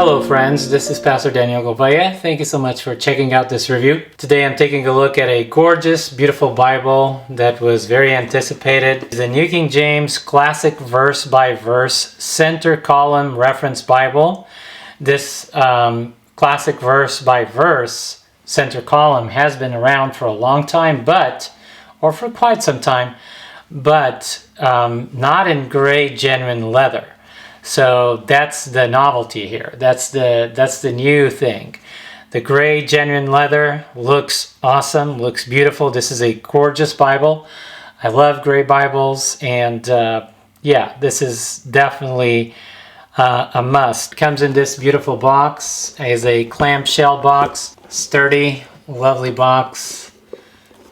Hello friends, this is Pastor Daniel Gouveia. Thank you so much for checking out this review. Today I'm taking a look at a gorgeous, beautiful Bible that was very anticipated. It's the New King James Classic Verse by Verse Center Column Reference Bible. This Classic Verse by Verse Center Column has been around for a long time, or for quite some time, but not in gray genuine leather. So that's the novelty here. That's the new thing. The gray genuine leather looks awesome, looks beautiful. This is a gorgeous Bible. I love gray Bibles, and yeah, this is definitely a must. Comes in this beautiful box. It's a clamshell box, sturdy, lovely box.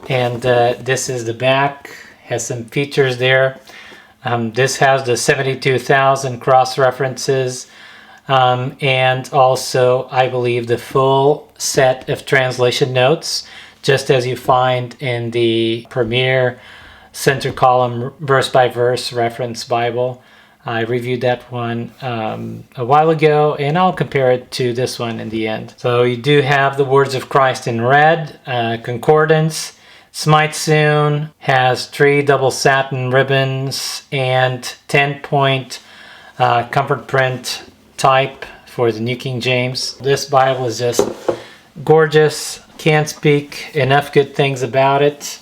And this is the back. Has some features there. This has the 72,000 cross-references and also, I believe, the full set of translation notes, just as you find in the Premier Center Column Verse-by-Verse Reference Bible. I reviewed that one a while ago, and I'll compare it to this one in the end. So you do have the words of Christ in red, Concordance. Smite Soon has 3 double satin ribbons and 10-point comfort print type for the New King James. This Bible is just gorgeous. Can't speak enough good things about it.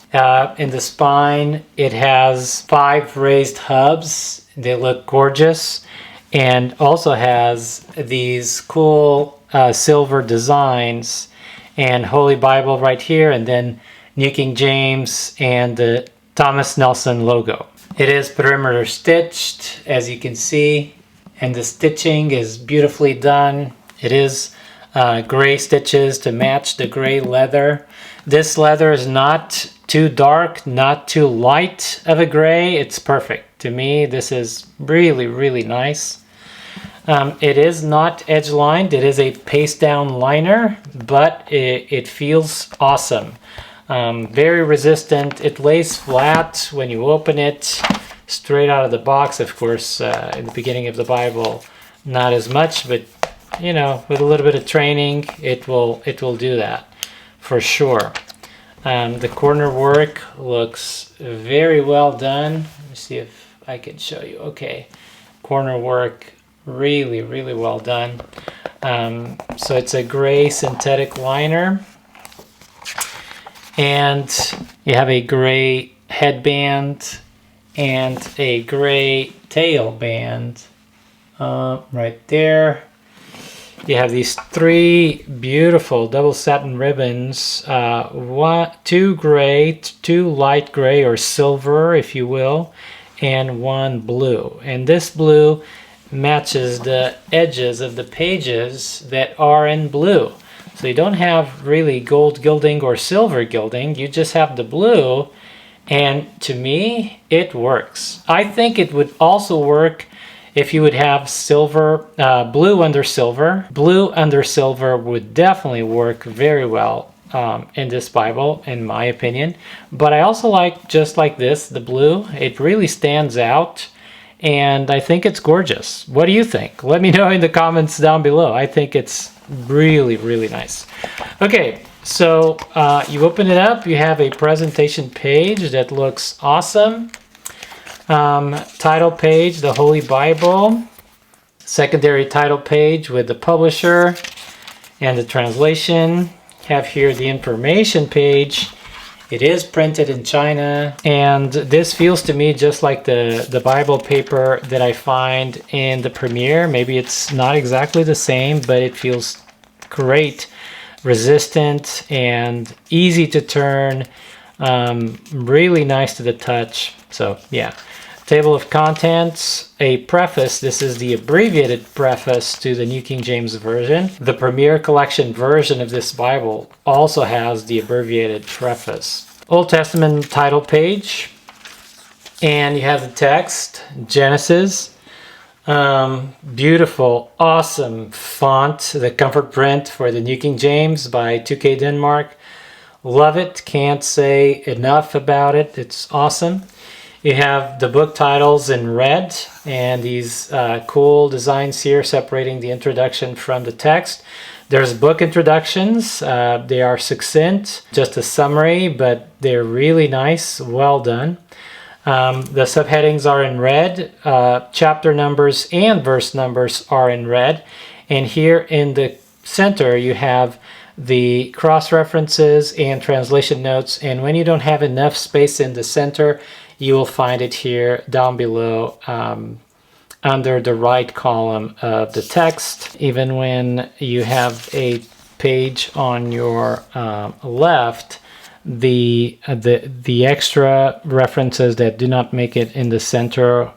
In the spine, it has 5 raised hubs. They look gorgeous, and also has these cool silver designs and Holy Bible right here, and then New King James and the Thomas Nelson logo. It is perimeter stitched, as you can see, and the stitching is beautifully done. It is gray stitches to match the gray leather. This leather is not too dark, not too light of a gray. It's perfect. To me, this is really, really nice. It is not edge-lined. It is a paste-down liner, but it feels awesome. Very resistant. It lays flat when you open it straight out of the box. Of course, in the beginning of the Bible, not as much, but you know, with a little bit of training, it will do that for sure. The corner work looks very well done. Let me see if I can show you. Okay, corner work really, really well done. So it's a gray synthetic liner. And you have a gray headband and a gray tail band right there. You have these 3 beautiful double satin ribbons, 2 gray, 2 light gray or silver, if you will, and 1 blue. And this blue matches the edges of the pages that are in blue. So you don't have really gold gilding or silver gilding, you just have the blue, and to me, it works. I think it would also work if you would have silver, blue under silver. Blue under silver would definitely work very well in this Bible, in my opinion. But I also like, just like this, the blue. It really stands out, and I think it's gorgeous. What do you think? Let me know in the comments down below. I think it's really, really nice. Okay, so you open it up, you have a presentation page that looks awesome. Title page, the Holy Bible. Secondary title page with the publisher and the translation. Have here the information page. It is printed in China, and this feels to me just like the Bible paper that I find in the Premier. Maybe it's not exactly the same, but it feels great, resistant, and easy to turn. Really nice to the touch. So yeah. Table of contents, a preface. This is the abbreviated preface to the New King James Version. The Premier Collection version of this Bible also has the abbreviated preface. Old Testament title page, and you have the text, Genesis. Beautiful, awesome font, the comfort print for the New King James by 2K Denmark. Love it, can't say enough about it. It's awesome. You have the book titles in red and these cool designs here separating the introduction from the text. There's book introductions. They are succinct, just a summary, but they're really nice, well done. The subheadings are in red. Chapter numbers and verse numbers are in red. And here in the center, you have the cross-references and translation notes. And when you don't have enough space in the center, you will find it here down below under the right column of the text. Even when you have a page on your left, the extra references that do not make it in the center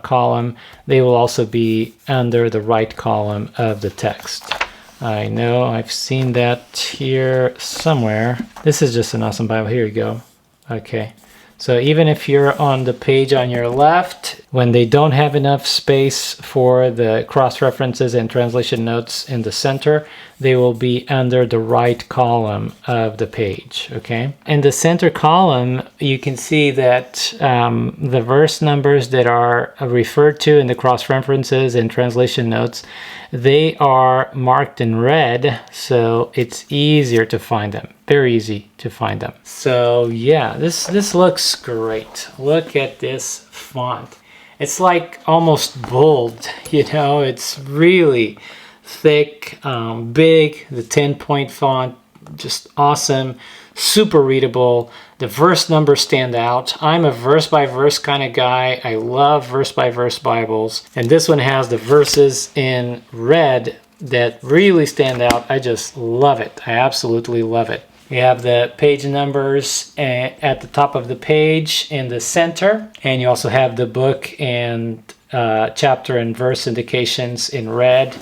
column, they will also be under the right column of the text. I know I've seen that here somewhere. This is just an awesome Bible. Here you go. Okay. So even if you're on the page on your left, when they don't have enough space for the cross-references and translation notes in the center, they will be under the right column of the page, okay? In the center column, you can see that the verse numbers that are referred to in the cross-references and translation notes, they are marked in red, so it's easier to find them. Very easy to find them. So yeah, this looks great. Look at this font. It's like almost bold, you know, it's really thick, big, the 10-point font, just awesome, super readable. The verse numbers stand out. I'm a verse-by-verse kind of guy. I love verse-by-verse Bibles. And this one has the verses in red that really stand out. I just love it. I absolutely love it. You have the page numbers at the top of the page in the center, and you also have the book and chapter and verse indications in red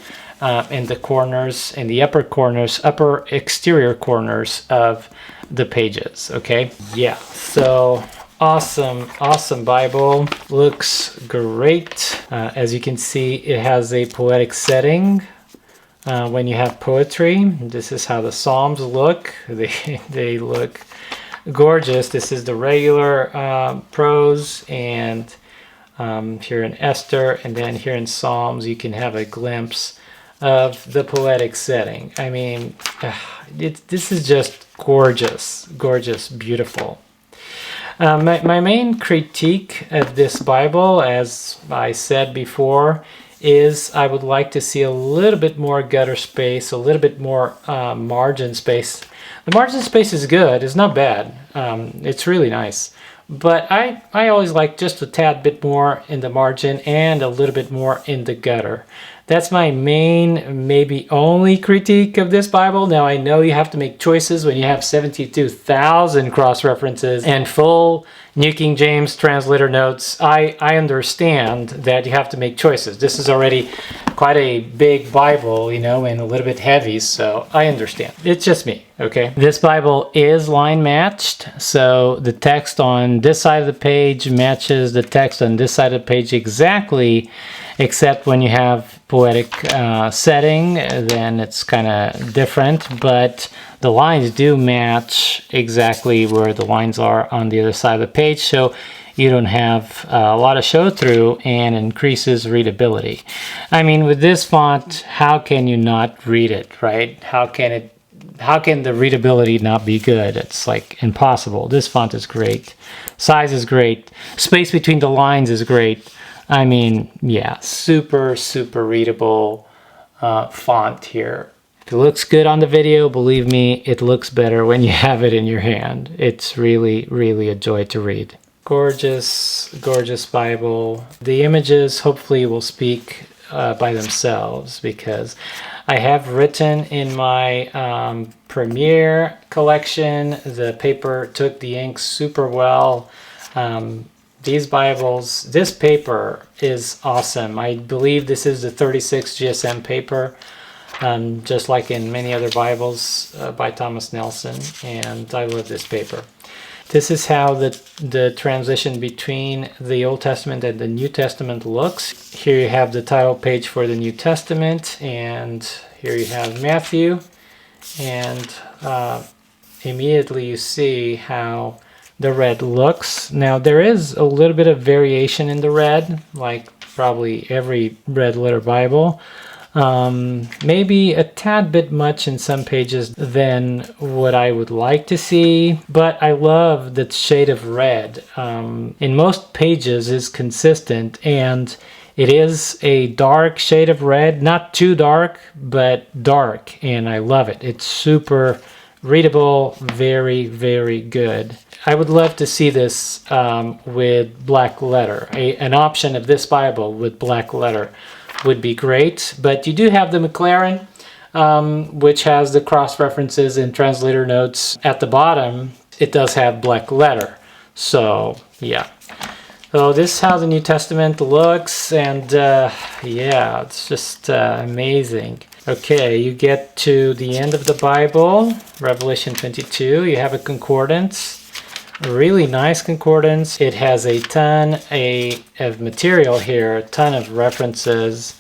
in the corners, in the upper exterior corners of the pages, okay? Yeah, so awesome Bible. Looks great. As you can see, it has a poetic setting. When you have poetry, this is how the Psalms look. They look gorgeous. This is the regular prose, and here in Esther, and then here in Psalms, you can have a glimpse of the poetic setting. I mean, this is just gorgeous, beautiful. My main critique of this Bible, as I said before, is I would like to see a little bit more gutter space, a little bit more margin space. The margin space is good, it's not bad, it's really nice. But I always like just a tad bit more in the margin and a little bit more in the gutter. That's my main, maybe only critique of this Bible. Now I know you have to make choices when you have 72,000 cross-references and full New King James translator notes. I understand that you have to make choices. This is already quite a big Bible, you know, and a little bit heavy, so I understand. It's just me, okay? This Bible is line matched, so the text on this side of the page matches the text on this side of the page exactly, except when you have poetic setting, then it's kind of different, but the lines do match exactly where the lines are on the other side of the page, so you don't have a lot of show through and increases readability. I mean, with this font, how can you not read it, right? How can the readability not be good? It's like impossible. This font is great. Size is great. Space between the lines is great. I mean, yeah, super readable font here. If it looks good on the video, believe me, it looks better when you have it in your hand. It's really a joy to read. Gorgeous Bible. The images hopefully will speak by themselves, because I have written in my Premiere collection. The paper took the ink super well. These Bibles, this paper is awesome. I believe this is the 36 GSM paper, just like in many other Bibles by Thomas Nelson, and I love this paper. This is how the transition between the Old Testament and the New Testament looks. Here you have the title page for the New Testament, and here you have Matthew, and immediately you see how the red looks. Now there is a little bit of variation in the red, like probably every red letter Bible. Maybe a tad bit much in some pages than what I would like to see, but I love that shade of red. In most pages is consistent, and it is a dark shade of red, not too dark, but dark, and I love it. It's super readable, very, very good. I would love to see this with black letter. An option of this Bible with black letter would be great, but you do have the McLaren, which has the cross references and translator notes at the bottom. It does have black letter, so yeah. So this is how the New Testament looks, and yeah, it's just amazing. Okay, you get to the end of the Bible, Revelation 22. You have a concordance. A really nice concordance. It has a ton of material here, a ton of references.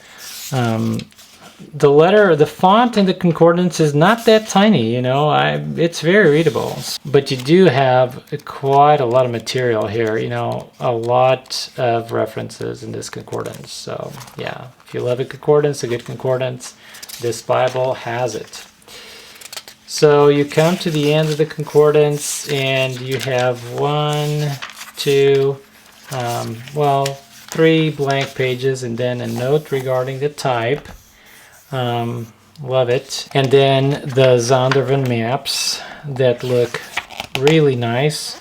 The font in the concordance is not that tiny, you know, it's very readable. But you do have quite a lot of material here, you know, a lot of references in this concordance. So yeah, if you love a concordance, a good concordance, this Bible has it. So you come to the end of the concordance and you have 3 blank pages and then a note regarding the type. Love it. And then the Zondervan maps that look really nice.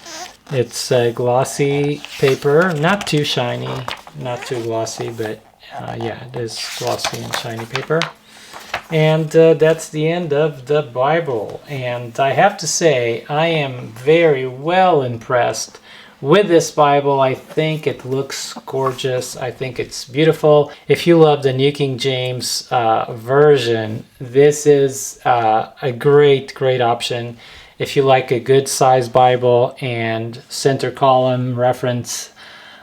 It's glossy paper, not too shiny, not too glossy, but yeah, it is glossy and shiny paper. And that's the end of the Bible. And I have to say, I am very well impressed with this Bible. I think it looks gorgeous. I think it's beautiful. If you love the New King James version, this is a great option. If you like a good size Bible and center column reference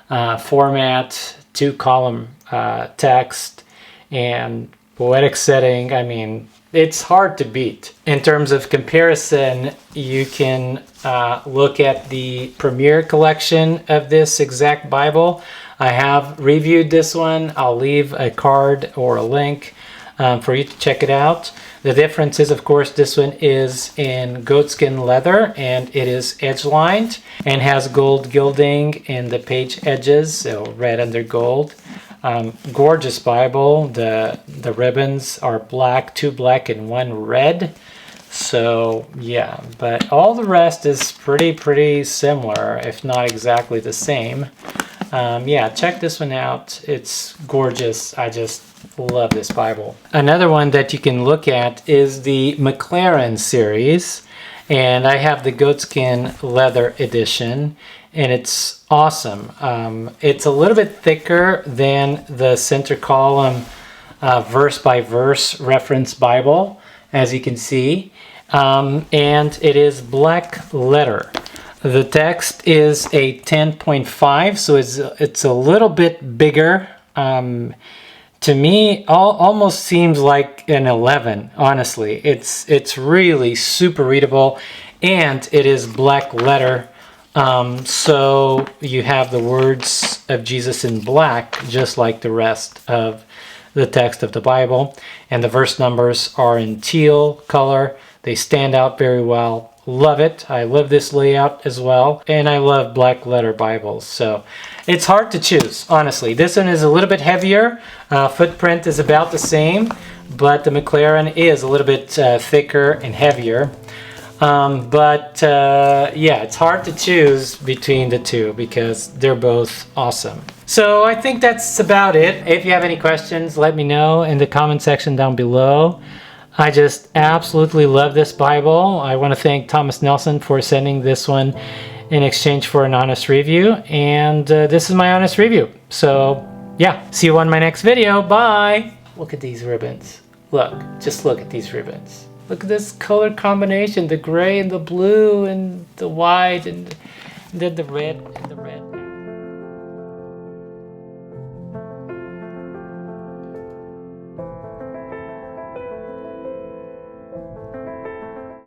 format, 2-column text, and poetic setting, I mean, it's hard to beat. In terms of comparison, you can look at the Premier collection of this exact Bible. I have reviewed this one. I'll leave a card or a link for you to check it out. The difference is, of course, this one is in goatskin leather and it is edge-lined and has gold gilding in the page edges, so red under gold. Gorgeous Bible. The ribbons are black, 2 black and 1 red. So yeah, but all the rest is pretty similar, if not exactly the same. Yeah, check this one out. It's gorgeous. I just love this Bible. Another one that you can look at is the McLaren series, and I have the goatskin leather edition, and it's awesome. It's a little bit thicker than the center column verse by verse reference Bible, as you can see, and it is black letter. The text is a 10.5, so it's a little bit bigger. To me, almost seems like an 11, honestly. It's really super readable, and it is black letter. So you have the words of Jesus in black, just like the rest of the text of the Bible. And the verse numbers are in teal color. They stand out very well. Love it. I love this layout as well. And I love black letter Bibles. So it's hard to choose, honestly. This one is a little bit heavier. Footprint is about the same, but the McLaren is a little bit thicker and heavier. Yeah, it's hard to choose between the two because they're both awesome. So I think that's about it. If you have any questions, let me know in the comment section down below. I just absolutely love this Bible. I want to thank Thomas Nelson for sending this one in exchange for an honest review. And this is my honest review. So yeah, see you on my next video. Bye. Look at these ribbons. Look, just look at these ribbons. Look at this color combination, the gray and the blue and the white and then the red and the